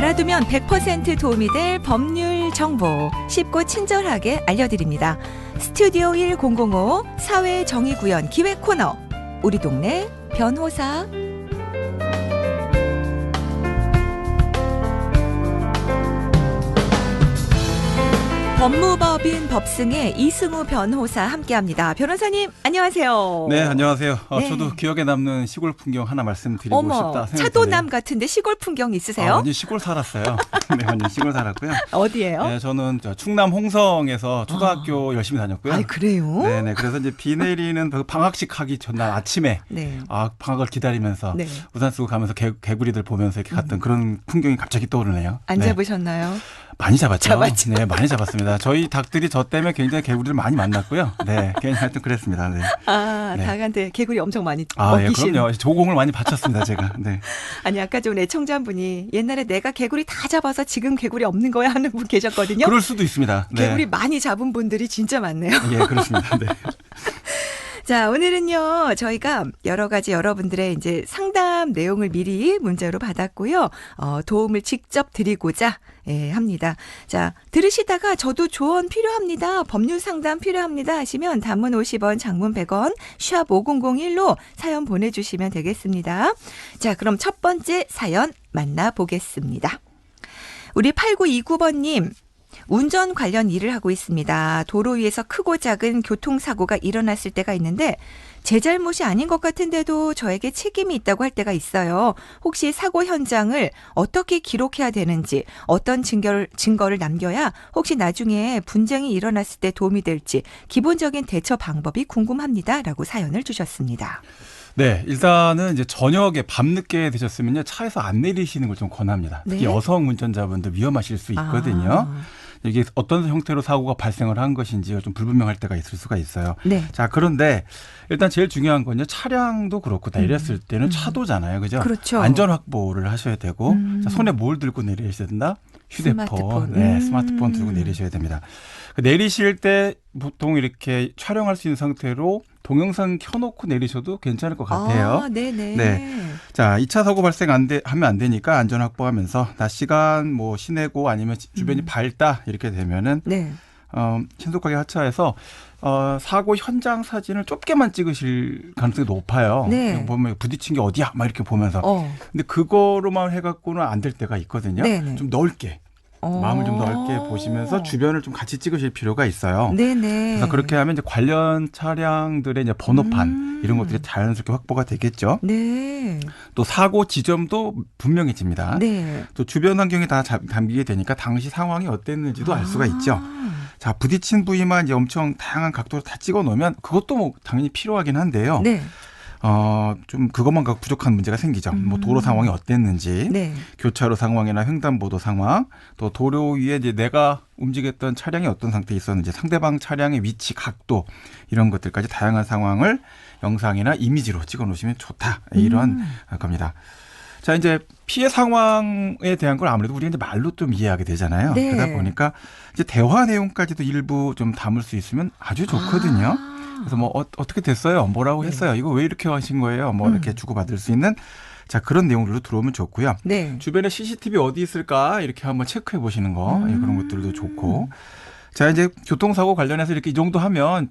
알아두면 100% 도움이 될 법률 정보 쉽고 친절하게 알려드립니다. 스튜디오 1005 사회정의구현 기획 코너 우리 동네 변호사. 법무법인 법승의 이승우 변호사 함께합니다. 변호사님 안녕하세요. 네, 안녕하세요. 네. 저도 기억에 남는 시골 풍경 하나 말씀드리고 싶다 생각이 차도남 드네요. 같은데 시골 풍경 있으세요? 완전 시골 살았어요. 네, 완전 시골 살았고요. 어디예요? 네, 저는 충남 홍성에서 초등학교 열심히 다녔고요. 아, 그래요? 네네. 그래서 이제 비 내리는 방학식 하기 전날 아침에 네. 방학을 기다리면서 네. 우산 쓰고 가면서 개구리들 보면서 이렇게 갔던 그런 풍경이 갑자기 떠오르네요. 안 네. 잡으셨나요? 많이 잡았죠. 잡았죠. 네, 많이 잡았습니다. 저희 닭들이 저 때문에 굉장히 개구리를 많이 만났고요. 네, 괜히 하여튼 그랬습니다. 네. 네. 닭한테 개구리 엄청 많이 먹이신. 예, 그럼요. 조공을 많이 바쳤습니다, 제가. 네. 아니, 아까 좀 애청자분이 옛날에 내가 개구리 다 잡아서 지금 개구리 없는 거야 하는 분 계셨거든요. 그럴 수도 있습니다. 네. 개구리 많이 잡은 분들이 진짜 많네요. 예, 그렇습니다. 네. 자, 오늘은요, 저희가 여러 가지 여러분들의 이제 상담 내용을 미리 문자로 받았고요. 도움을 직접 드리고자 합니다. 자, 들으시다가 저도 조언 필요합니다. 법률 상담 필요합니다 하시면 단문 50원, 장문 100원, 샵 5001로 사연 보내주시면 되겠습니다. 자, 그럼 첫 번째 사연 만나보겠습니다. 우리 8929번님. 운전 관련 일을 하고 있습니다. 도로 위에서 크고 작은 교통사고가 일어났을 때가 있는데 제 잘못이 아닌 것 같은데도 저에게 책임이 있다고 할 때가 있어요. 혹시 사고 현장을 어떻게 기록해야 되는지, 어떤 증거를 남겨야 혹시 나중에 분쟁이 일어났을 때 도움이 될지 기본적인 대처 방법이 궁금합니다. 라고 사연을 주셨습니다. 네, 일단은 이제 저녁에 밤늦게 되셨으면요 차에서 안 내리시는 걸 좀 권합니다. 특히 네. 여성 운전자분들 위험하실 수 있거든요. 이게 어떤 형태로 사고가 발생을 한 것인지가 좀 불분명할 때가 있을 수가 있어요. 네. 자, 그런데 일단 제일 중요한 건요. 차량도 그렇고 내렸을 때는 차도잖아요. 그죠? 그렇죠. 안전 확보를 하셔야 되고 자, 손에 뭘 들고 내리셔야 된다? 휴대폰. 스마트폰. 네, 스마트폰 들고 내리셔야 됩니다. 내리실 때 보통 이렇게 촬영할 수 있는 상태로 동영상 켜놓고 내리셔도 괜찮을 것 같아요. 아, 네네. 네. 자, 2차 사고 발생 하면 안 되니까 안전 확보하면서 낮 시간 뭐 시내고 아니면 주변이 밝다 이렇게 되면은 네. 신속하게 하차해서 사고 현장 사진을 좁게만 찍으실 가능성이 높아요. 네. 보면 부딪힌 게 어디야? 막 이렇게 보면서. 근데 그거로만 해갖고는 안 될 때가 있거든요. 네네. 좀 넓게. 마음을 좀 넓게 보시면서 주변을 좀 같이 찍으실 필요가 있어요. 네네. 그래서 그렇게 하면 이제 관련 차량들의 이제 번호판 이런 것들이 자연스럽게 확보가 되겠죠. 네. 또 사고 지점도 분명해집니다. 네. 또 주변 환경이 다 담기게 되니까 당시 상황이 어땠는지도 알 수가 있죠. 자, 부딪힌 부위만 이제 엄청 다양한 각도로 다 찍어 놓으면 그것도 뭐 당연히 필요하긴 한데요. 네. 좀 그것만 갖고 부족한 문제가 생기죠. 뭐 도로 상황이 어땠는지, 네. 교차로 상황이나 횡단보도 상황, 또 도로 위에 이제 내가 움직였던 차량이 어떤 상태에 있었는지, 상대방 차량의 위치, 각도 이런 것들까지 다양한 상황을 영상이나 이미지로 찍어 놓으시면 좋다. 이런 겁니다. 자, 이제 피해 상황에 대한 걸 아무래도 우리가 이제 말로 좀 이해하게 되잖아요. 네. 그러다 보니까 이제 대화 내용까지도 일부 좀 담을 수 있으면 아주 좋거든요. 그래서 뭐 어떻게 됐어요? 뭐라고 했어요? 이거 왜 이렇게 하신 거예요? 뭐 이렇게 주고받을 수 있는 자, 그런 내용들로 들어오면 좋고요. 네. 주변에 CCTV 어디 있을까 이렇게 한번 체크해 보시는 거 그런 것들도 좋고. 자, 이제 교통사고 관련해서 이렇게 이 정도 하면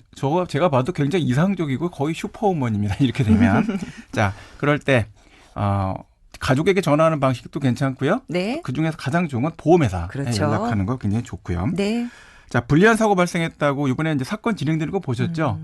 제가 봐도 굉장히 이상적이고 거의 슈퍼우먼입니다. 이렇게 되면. 자, 그럴 때 가족에게 전화하는 방식도 괜찮고요. 네. 그중에서 가장 좋은 건 보험회사에 그렇죠. 연락하는 거 굉장히 좋고요. 네. 자, 불리한 사고 발생했다고 이번에 이제 사건 진행되는 거 보셨죠?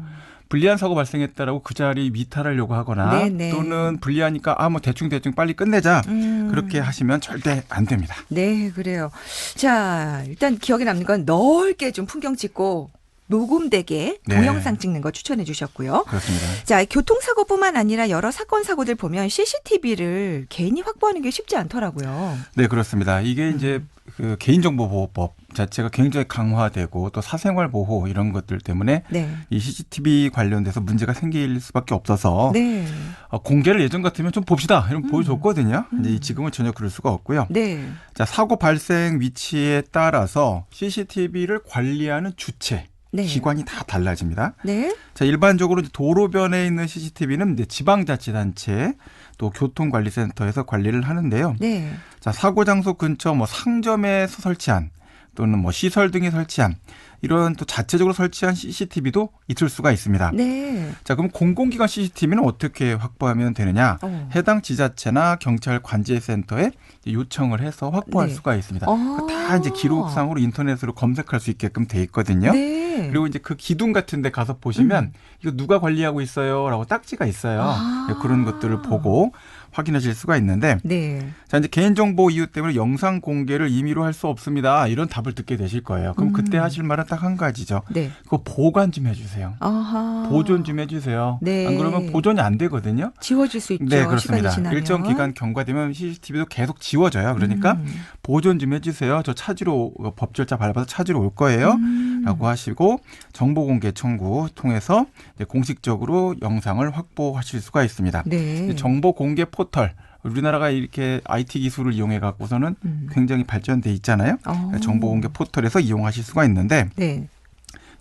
불리한 사고 발생했다라고 그 자리 미탈하려고 하거나 네네. 또는 불리하니까 뭐 대충 빨리 끝내자 그렇게 하시면 절대 안 됩니다. 네, 그래요. 자, 일단 기억에 남는 건 넓게 좀 풍경 찍고 녹음되게 네. 동영상 찍는 거 추천해 주셨고요. 그렇습니다. 자, 교통사고뿐만 아니라 여러 사건 사고들 보면 CCTV를 개인이 확보하는 게 쉽지 않더라고요. 네, 그렇습니다. 이게 이제 그 개인정보보호법 자체가 굉장히 강화되고 또 사생활 보호 이런 것들 때문에 네. 이 CCTV 관련돼서 문제가 생길 수밖에 없어서 네. 공개를 예전 같으면 좀 봅시다 이런 보여줬거든요. 이제 지금은 전혀 그럴 수가 없고요. 네. 자, 사고 발생 위치에 따라서 CCTV를 관리하는 주체 네. 기관이 다 달라집니다. 네. 자, 일반적으로 이제 도로변에 있는 CCTV는 이제 지방자치단체 또 교통관리센터에서 관리를 하는데요. 네. 자, 사고 장소 근처 뭐 상점에서 설치한 또는 뭐 시설 등에 설치한 이런 또 자체적으로 설치한 CCTV도 있을 수가 있습니다. 네. 자, 그럼 공공기관 CCTV는 어떻게 확보하면 되느냐? 해당 지자체나 경찰 관제센터에 요청을 해서 확보할 네. 수가 있습니다. 다 이제 기록상으로 인터넷으로 검색할 수 있게끔 돼 있거든요. 네. 그리고 이제 그 기둥 같은 데 가서 보시면 이거 누가 관리하고 있어요라고 딱지가 있어요. 그런 것들을 보고 확인하실 수가 있는데 네. 자, 이제 개인정보 이유 때문에 영상 공개를 임의로 할 수 없습니다. 이런 답을 듣게 되실 거예요. 그럼 그때 하실 말은 딱 한 가지죠. 네. 그거 보관 좀 해주세요. 아하. 보존 좀 해주세요. 네. 안 그러면 보존이 안 되거든요. 지워질 수 있죠. 네, 그렇습니다. 시간이 지나면. 일정 기간 경과되면 CCTV도 계속 지워져요. 그러니까 보존 좀 해주세요. 저 찾으러 법 절차 밟아서 찾으러 올 거예요. 라고 하시고 정보 공개 청구 통해서 이제 공식적으로 영상을 확보하실 수가 있습니다. 네. 정보 공개 포털. 우리나라가 이렇게 IT 기술을 이용해 갖고서는 굉장히 발전돼 있잖아요. 정보 공개 포털에서 이용하실 수가 있는데 네.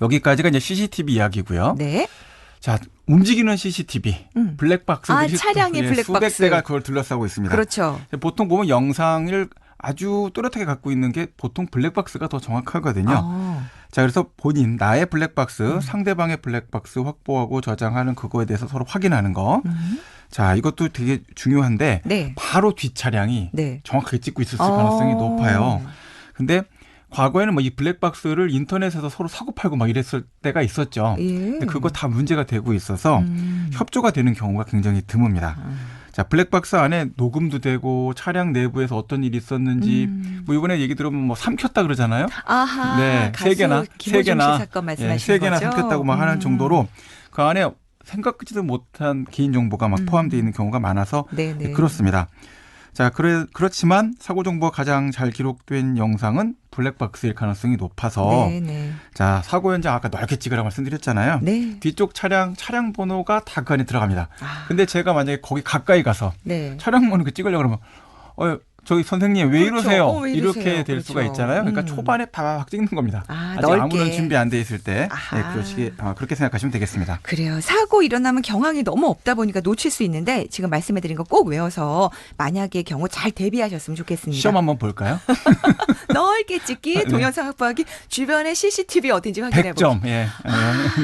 여기까지가 이제 CCTV 이야기고요. 네. 자, 움직이는 CCTV, 블랙박스들이 차량의 블랙박스. 수백 대가 그걸 둘러싸고 있습니다. 그렇죠. 보통 보면 영상을 아주 또렷하게 갖고 있는 게 보통 블랙박스가 더 정확하거든요. 자, 그래서 본인 나의 블랙박스, 상대방의 블랙박스 확보하고 저장하는 그거에 대해서 서로 확인하는 거. 자, 이것도 되게 중요한데 네. 바로 뒷 차량이 네. 정확하게 찍고 있을 가능성이 높아요. 근데 과거에는 뭐 이 블랙박스를 인터넷에서 서로 사고팔고 막 이랬을 때가 있었죠. 예. 근데 그거 다 문제가 되고 있어서 협조가 되는 경우가 굉장히 드뭅니다. 자, 블랙박스 안에 녹음도 되고 차량 내부에서 어떤 일이 있었는지 뭐 이번에 얘기 들으면 뭐 삼켰다 그러잖아요. 아하. 네, 가수 세 개나 사건 예, 말씀하시는 세 개나 거죠? 삼켰다고 막 하는 정도로 그 안에 생각지도 못한 개인 정보가 막 포함되어 있는 경우가 많아서 네네. 그렇습니다. 자, 그렇지만 사고 정보가 가장 잘 기록된 영상은 블랙박스일 가능성이 높아서 네네. 자, 사고 현장 아까 넓게 찍으라고 말씀드렸잖아요. 네. 뒤쪽 차량 번호가 다 그 안에 들어갑니다. 근데 제가 만약에 거기 가까이 가서 네. 차량 번호 찍으려고 그러면 저기 선생님 왜 그렇죠. 이러세요? 왜 이러세요? 이렇게 될 그렇죠. 수가 있잖아요. 그러니까 초반에 팍 찍는 겁니다. 아직 넓게. 아무런 준비 안 돼 있을 때 아하. 그렇게 생각하시면 되겠습니다. 그래요. 사고 일어나면 경황이 너무 없다 보니까 놓칠 수 있는데 지금 말씀해드린 거 꼭 외워서 만약의 경우 잘 대비하셨으면 좋겠습니다. 시험 한번 볼까요? 넓게 찍기, 동영상 확보하기, 주변에 CCTV 어딘지 확인해 보기. 100점. 예.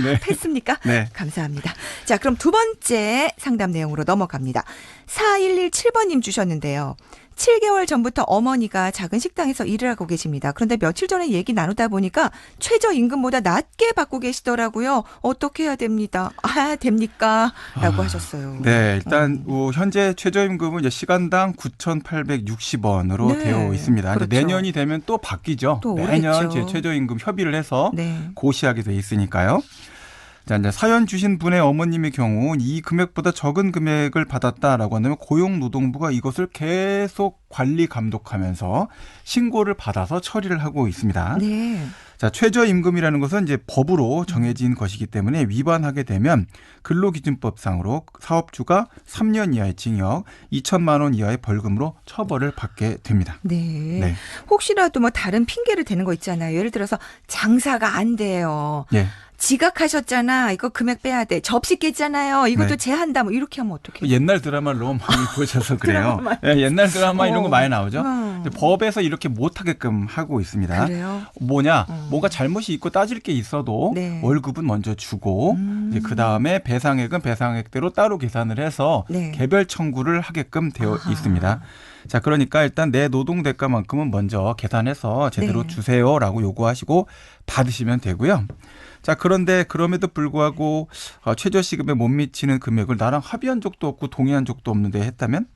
네. 했습니까? 네. 감사합니다. 자, 그럼 두 번째 상담 내용으로 넘어갑니다. 4117번님 주셨는데요. 7개월 전부터 어머니가 작은 식당에서 일을 하고 계십니다. 그런데 며칠 전에 얘기 나누다 보니까 최저임금보다 낮게 받고 계시더라고요. 어떻게 해야 됩니다. 됩니까? 라고 하셨어요. 네, 일단 현재 최저임금은 이제 시간당 9,860원으로 네, 되어 있습니다. 그렇죠. 내년이 되면 또 바뀌죠. 또 매년 오르겠죠. 이제 최저임금 협의를 해서 네. 고시하게 돼 있으니까요. 자, 이제 사연 주신 분의 어머님의 경우 이 금액보다 적은 금액을 받았다라고 한다면 고용노동부가 이것을 계속 관리 감독하면서 신고를 받아서 처리를 하고 있습니다. 네. 자, 최저임금이라는 것은 이제 법으로 정해진 것이기 때문에 위반하게 되면 근로기준법상으로 사업주가 3년 이하의 징역, 2천만 원 이하의 벌금으로 처벌을 받게 됩니다. 네. 네. 혹시라도 뭐 다른 핑계를 대는 거 있잖아요. 예를 들어서 장사가 안 돼요. 예. 지각하셨잖아. 이거 금액 빼야 돼. 접시 깼잖아요. 이것도 네. 제한다. 뭐 이렇게 하면 어떡해요? 옛날 드라마를 너무 많이 보셔서 그래요. 예, 옛날 드라마 이런 거 많이 나오죠. 근데 법에서 이렇게 못하게끔 하고 있습니다. 그래요? 뭐가 잘못이 있고 따질 게 있어도 네. 월급은 먼저 주고 이제 그 다음에 배상액은 배상액대로 따로 계산을 해서 네. 개별 청구를 하게끔 되어 아하. 있습니다. 자, 그러니까 일단 내 노동 대가만큼은 먼저 계산해서 제대로 네. 주세요라고 요구하시고 받으시면 되고요. 자, 그런데 그럼에도 불구하고 최저시급에 못 미치는 금액을 나랑 합의한 적도 없고 동의한 적도 없는데 했다면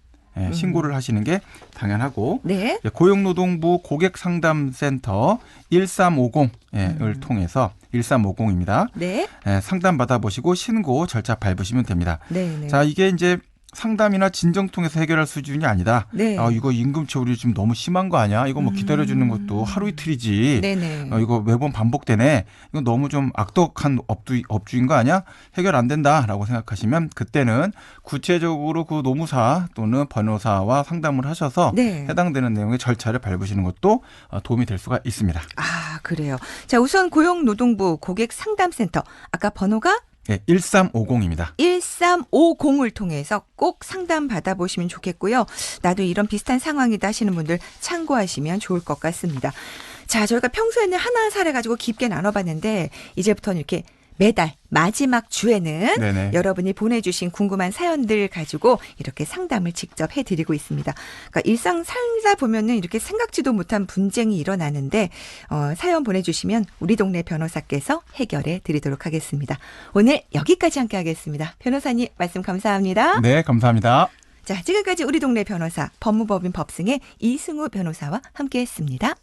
신고를 하시는 게 당연하고 네. 고용노동부 고객상담센터 1350을 통해서 1350입니다. 네. 상담 받아보시고 신고 절차 밟으시면 됩니다. 네. 네. 자, 이게 이제 상담이나 진정 통해서 해결할 수준이 아니다. 네. 이거 임금 체불이 지금 너무 심한 거 아니야? 이거 뭐 기다려주는 것도 하루 이틀이지. 네네. 이거 매번 반복되네. 이거 너무 좀 악독한 업주인 거 아니야? 해결 안 된다라고 생각하시면 그때는 구체적으로 그 노무사 또는 변호사와 상담을 하셔서 네. 해당되는 내용의 절차를 밟으시는 것도 도움이 될 수가 있습니다. 아, 그래요. 자, 우선 고용노동부 고객상담센터. 아까 번호가 네, 1350입니다. 1350을 통해서 꼭 상담 받아보시면 좋겠고요. 나도 이런 비슷한 상황이다 하시는 분들 참고하시면 좋을 것 같습니다. 자, 저희가 평소에는 하나 사례 가지고 깊게 나눠봤는데 이제부터는 이렇게 매달 마지막 주에는 네네. 여러분이 보내주신 궁금한 사연들 가지고 이렇게 상담을 직접 해드리고 있습니다. 그러니까 일상 살다 보면은 이렇게 생각지도 못한 분쟁이 일어나는데 사연 보내주시면 우리 동네 변호사께서 해결해 드리도록 하겠습니다. 오늘 여기까지 함께 하겠습니다. 변호사님 말씀 감사합니다. 네, 감사합니다. 자, 지금까지 우리 동네 변호사 법무법인 법승의 이승우 변호사와 함께했습니다.